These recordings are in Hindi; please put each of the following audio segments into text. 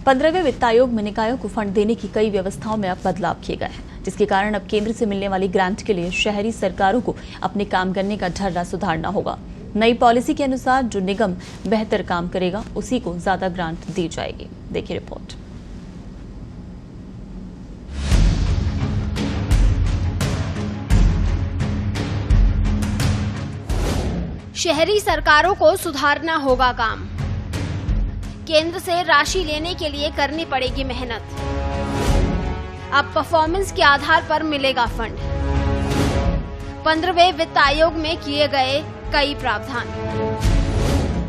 15वें वित्त आयोग में निकायों को फंड देने की कई व्यवस्थाओं में अब बदलाव किए गए हैं, जिसके कारण अब केंद्र से मिलने वाली ग्रांट के लिए शहरी सरकारों को अपने काम करने का ढर्रा सुधारना होगा। नई पॉलिसी के अनुसार जो निगम बेहतर काम करेगा उसी को ज्यादा ग्रांट दी जाएगी। देखिए रिपोर्ट। शहरी सरकारों को सुधारना होगा काम। केंद्र से राशि लेने के लिए करनी पड़ेगी मेहनत। अब परफॉर्मेंस के आधार पर मिलेगा फंड। 15वें वित्त आयोग में किए गए कई प्रावधान।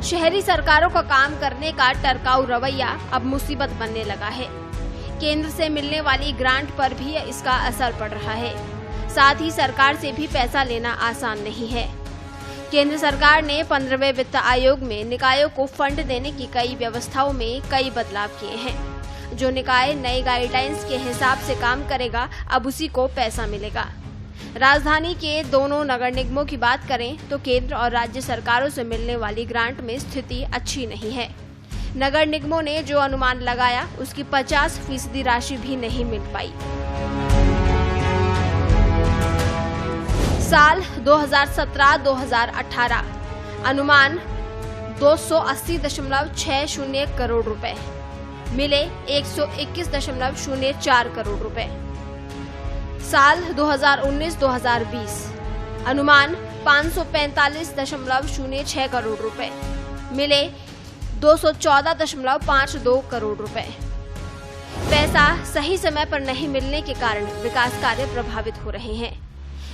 शहरी सरकारों का काम करने का टरकाऊ रवैया अब मुसीबत बनने लगा है। केंद्र से मिलने वाली ग्रांट पर भी इसका असर पड़ रहा है। साथ ही सरकार से भी पैसा लेना आसान नहीं है। केंद्र सरकार ने 15वें वित्त आयोग में निकायों को फंड देने की कई व्यवस्थाओं में कई बदलाव किए हैं। जो निकाय नई गाइडलाइंस के हिसाब से काम करेगा, अब उसी को पैसा मिलेगा। राजधानी के दोनों नगर निगमों की बात करें तो केंद्र और राज्य सरकारों से मिलने वाली ग्रांट में स्थिति अच्छी नहीं है। नगर निगमों ने जो अनुमान लगाया उसकी 50% राशि भी नहीं मिल पाई। साल 2017-2018 अनुमान 280.60 करोड़ रुपए, मिले 121.04 करोड़ रुपए। साल 2019-2020 अनुमान 545.06 करोड़ रुपए, मिले 214.52 करोड़ रुपए। पैसा सही समय पर नहीं मिलने के कारण विकास कार्य प्रभावित हो रहे हैं।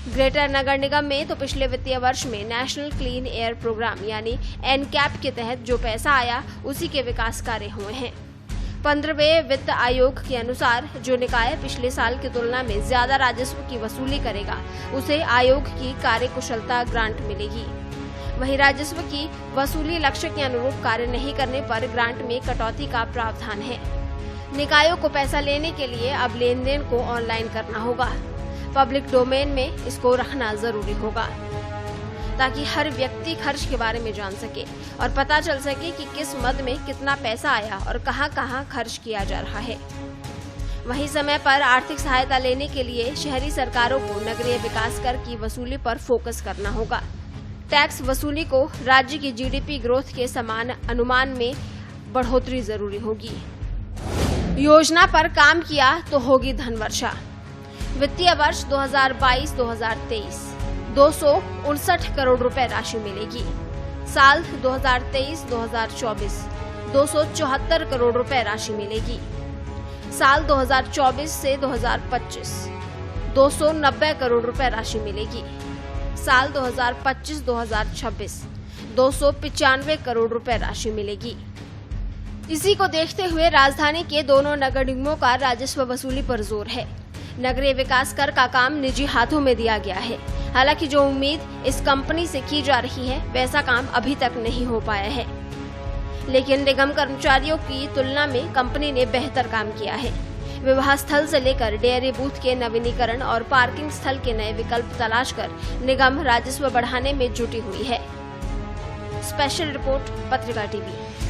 ग्रेटर नगर निगम में तो पिछले वित्तीय वर्ष में नेशनल क्लीन एयर प्रोग्राम यानी एनकैप के तहत जो पैसा आया उसी के विकास कार्य हुए हैं। 15वें वित्त आयोग के अनुसार जो निकाय पिछले साल की तुलना में ज्यादा राजस्व की वसूली करेगा उसे आयोग की कार्यकुशलता ग्रांट मिलेगी। वहीं राजस्व की वसूली लक्ष्य के अनुरूप कार्य नहीं करने पर ग्रांट में कटौती का प्रावधान है। निकायों को पैसा लेने के लिए अब लेन देन को ऑनलाइन करना होगा। पब्लिक डोमेन में इसको रखना जरूरी होगा ताकि हर व्यक्ति खर्च के बारे में जान सके और पता चल सके कि किस मद में कितना पैसा आया और कहां-कहां खर्च किया जा रहा है। वहीं समय पर आर्थिक सहायता लेने के लिए शहरी सरकारों को नगरीय विकास कर की वसूली पर फोकस करना होगा। टैक्स वसूली को राज्य की जीडीपी ग्रोथ के समान अनुमान में बढ़ोतरी जरूरी होगी। योजना पर काम किया तो होगी धनवर्षा। वित्तीय वर्ष 2022-2023 259 करोड़ रुपए राशि मिलेगी। साल 2023-2024 274 करोड़ रुपए राशि मिलेगी। साल 2024 से 2025 290 करोड़ रुपए राशि मिलेगी। साल 2025-2026 295 करोड़ रुपए राशि मिलेगी। इसी को देखते हुए राजधानी के दोनों नगर निगमों का राजस्व वसूली पर जोर है। नगरीय विकास कर का काम निजी हाथों में दिया गया है। हालांकि जो उम्मीद इस कंपनी से की जा रही है वैसा काम अभी तक नहीं हो पाया है, लेकिन निगम कर्मचारियों की तुलना में कंपनी ने बेहतर काम किया है। विवाह स्थल से लेकर डेयरी बूथ के नवीनीकरण और पार्किंग स्थल के नए विकल्प तलाश कर निगम राजस्व बढ़ाने में जुटी हुई है। स्पेशल रिपोर्ट पत्रिका टीवी।